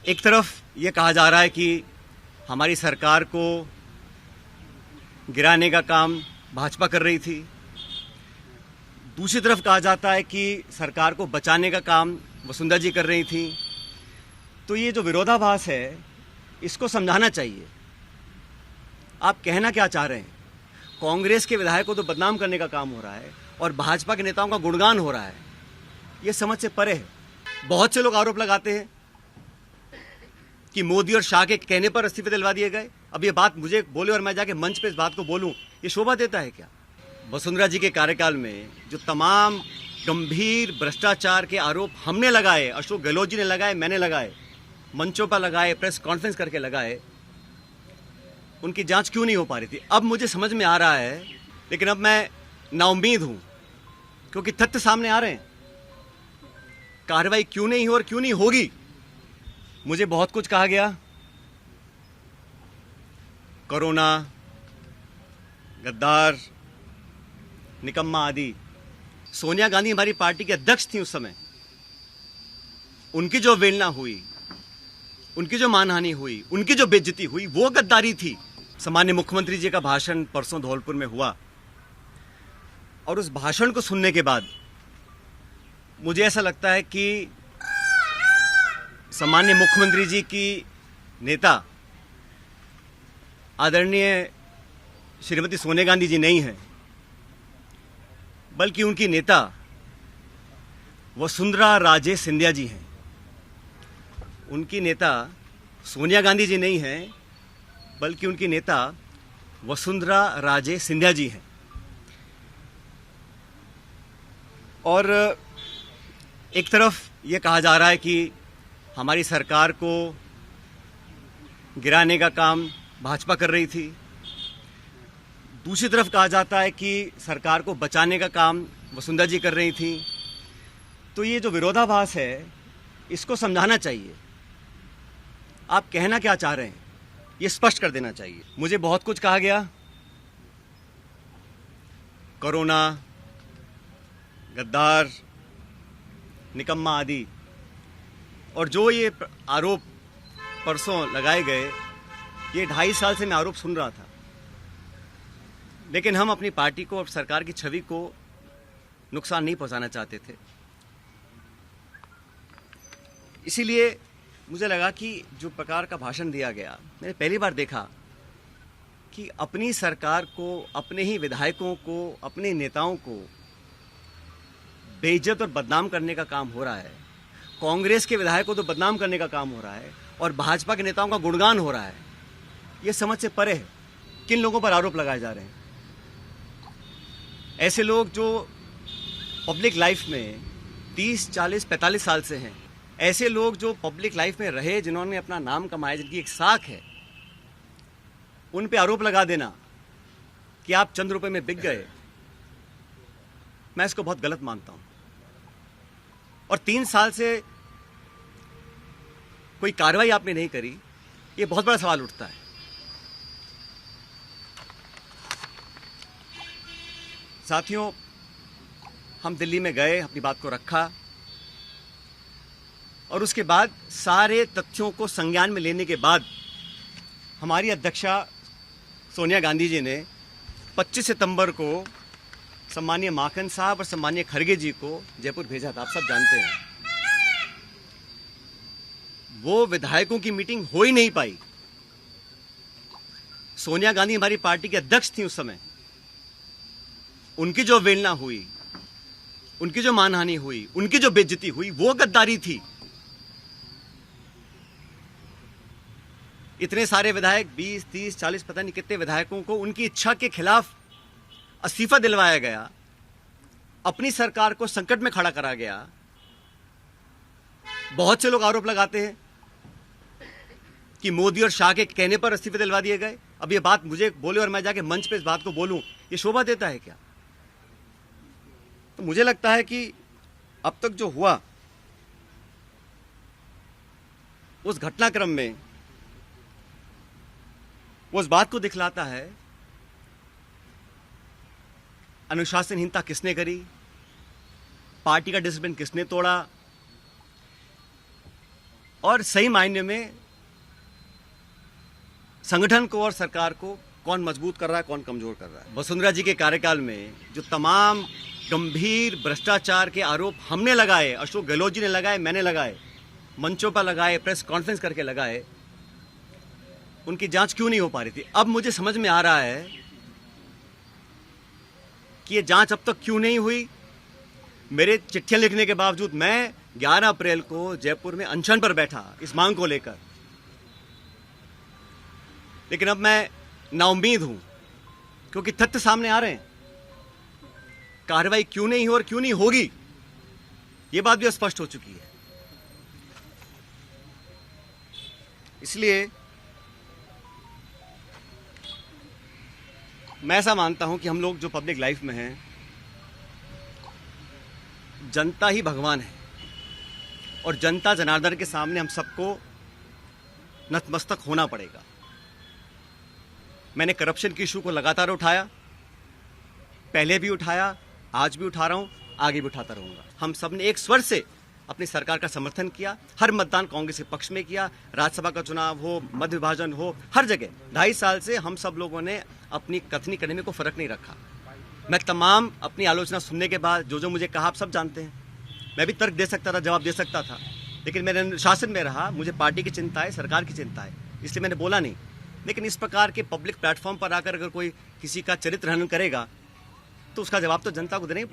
एक तरफ ये कहा जा रहा है कि हमारी सरकार को गिराने का काम भाजपा कर रही थी, दूसरी तरफ कहा जाता है कि सरकार को बचाने का काम वसुंधरा जी कर रही थी। तो ये जो विरोधाभास है इसको समझाना चाहिए। आप कहना क्या चाह रहे हैं? कांग्रेस के विधायकों को तो बदनाम करने का काम हो रहा है और भाजपा के नेताओं का गुणगान हो रहा है। ये समझ से परे है। बहुत से लोग आरोप लगाते हैं कि मोदी और शाह के कहने पर इस्तीफे दिलवा दिए गए। अब ये बात मुझे बोले और मैं जाके मंच पे इस बात को बोलूं, ये शोभा देता है क्या? वसुंधरा जी के कार्यकाल में जो तमाम गंभीर भ्रष्टाचार के आरोप हमने लगाए, अशोक गहलोत जी ने लगाए, मैंने लगाए, मंचों पर लगाए, प्रेस कॉन्फ्रेंस करके लगाए, उनकी जांच क्यों नहीं हो पा रही थी? अब मुझे समझ में आ रहा है, लेकिन अब मैं नाउम्मीद हूं क्योंकि तथ्य सामने आ रहे हैं। कार्रवाई क्यों नहीं हो और क्यों नहीं होगी? मुझे बहुत कुछ कहा गया, कोरोना, गद्दार, निकम्मा आदि। सोनिया गांधी हमारी पार्टी के अध्यक्ष थी उस समय। उनकी जो अवहेलना हुई, उनकी जो मानहानि हुई, उनकी जो बेइज्जती हुई, वो गद्दारी थी। सामान्य मुख्यमंत्री जी का भाषण परसों धौलपुर में हुआ और उस भाषण को सुनने के बाद मुझे ऐसा लगता है कि सामान्य मुख्यमंत्री जी की नेता आदरणीय श्रीमती सोनिया गांधी जी नहीं है, बल्कि उनकी नेता वसुंधरा राजे सिंधिया जी हैं। उनकी नेता सोनिया गांधी जी नहीं हैं, बल्कि उनकी नेता वसुंधरा राजे सिंधिया जी हैं। और एक तरफ ये कहा जा रहा है कि हमारी सरकार को गिराने का काम भाजपा कर रही थी, दूसरी तरफ कहा जाता है कि सरकार को बचाने का काम वसुंधरा जी कर रही थी। तो ये जो विरोधाभास है इसको समझाना चाहिए। आप कहना क्या चाह रहे हैं ये स्पष्ट कर देना चाहिए। मुझे बहुत कुछ कहा गया, कोरोना, गद्दार, निकम्मा आदि, और जो ये आरोप परसों लगाए गए, ये 2.5 साल से मैं आरोप सुन रहा था, लेकिन हम अपनी पार्टी को और सरकार की छवि को नुकसान नहीं पहुंचाना चाहते थे। इसीलिए मुझे लगा कि जो प्रकार का भाषण दिया गया, मैंने पहली बार देखा कि अपनी सरकार को, अपने ही विधायकों को, अपने नेताओं को बेइज्जत और बदनाम करने का काम हो रहा है। कांग्रेस के विधायकों को तो बदनाम करने का काम हो रहा है और भाजपा के नेताओं का गुणगान हो रहा है। ये समझ से परे है। किन लोगों पर आरोप लगाए जा रहे हैं? ऐसे लोग जो पब्लिक लाइफ में 30, 40, 45 साल से हैं, ऐसे लोग जो पब्लिक लाइफ में रहे, जिन्होंने अपना नाम कमाया, जिनकी एक साख है, उन पे आरोप लगा देना कि आप चंद रुपए में बिक गए, मैं इसको बहुत गलत मानता हूं। और 3 साल से कोई कार्रवाई आपने नहीं करी, ये बहुत बड़ा सवाल उठता है। साथियों, हम दिल्ली में गए, अपनी बात को रखा और उसके बाद सारे तथ्यों को संज्ञान में लेने के बाद हमारी अध्यक्षा सोनिया गांधी जी ने 25 सितंबर को सम्मानीय माखन साहब और सम्मानीय खड़गे जी को जयपुर भेजा था। आप सब जानते हैं, वो विधायकों की मीटिंग हो ही नहीं पाई। सोनिया गांधी हमारी पार्टी के अध्यक्ष थी उस समय। उनकी जो अवहेलना हुई, उनकी जो मानहानि हुई, उनकी जो बेइज्जती हुई, वो गद्दारी थी। इतने सारे विधायक, 20, 30, 40, पता नहीं कितने विधायकों को उनकी इच्छा के खिलाफ इस्तीफा दिलवाया गया, अपनी सरकार को संकट में खड़ा करा गया। बहुत से लोग आरोप लगाते हैं कि मोदी और शाह के कहने पर इस्तीफे दिलवा दिए गए। अब ये बात मुझे बोले और मैं जाके मंच पे इस बात को बोलूं, ये शोभा देता है क्या? तो मुझे लगता है कि अब तक जो हुआ उस घटनाक्रम में वो उस बात को दिखलाता है अनुशासनहीनता किसने करी, पार्टी का डिसिप्लिन किसने तोड़ा, और सही मायने में संगठन को और सरकार को कौन मजबूत कर रहा है, कौन कमजोर कर रहा है। वसुंधरा जी के कार्यकाल में जो तमाम गंभीर भ्रष्टाचार के आरोप हमने लगाए, अशोक गहलोत जी ने लगाए, मैंने लगाए, मंचों पर लगाए, प्रेस कॉन्फ्रेंस करके लगाए, उनकी जांच क्यों नहीं हो पा रही थी। अब मुझे समझ में आ रहा है कि ये जांच अब तक क्यों नहीं हुई। मेरे चिट्ठियां लिखने के बावजूद मैं 11 अप्रैल को जयपुर में अनशन पर बैठा इस मांग को लेकर, लेकिन अब मैं नाउम्मीद हूं क्योंकि तथ्य सामने आ रहे हैं। कार्रवाई क्यों नहीं हो और क्यों नहीं होगी, यह बात भी स्पष्ट हो चुकी है। इसलिए मैं ऐसा मानता हूं कि हम लोग जो पब्लिक लाइफ में हैं, जनता ही भगवान है और जनता जनार्दन के सामने हम सबको नतमस्तक होना पड़ेगा। मैंने करप्शन की इशू को लगातार उठाया, पहले भी उठाया, आज भी उठा रहा हूं, आगे भी उठाता रहूंगा। हम सब ने एक स्वर से अपनी सरकार का समर्थन किया, हर मतदान कांग्रेस के पक्ष में किया, राज्यसभा का चुनाव हो, मध्य विभाजन हो, हर जगह 2.5 साल से हम सब लोगों ने अपनी कथनी करने में कोई फर्क नहीं रखा। मैं तमाम अपनी आलोचना सुनने के बाद जो मुझे कहा आप सब जानते हैं। मैं भी तर्क दे सकता था, जवाब दे सकता था, लेकिन मैंने अनुशासन में रहा। मुझे पार्टी की चिंता है, सरकार की चिंता है, इसलिए मैंने बोला नहीं। लेकिन इस प्रकार के पब्लिक प्लेटफॉर्म पर आकर अगर कोई किसी का चरित्र हनन करेगा तो उसका जवाब तो जनता को देना ही पड़ेगा।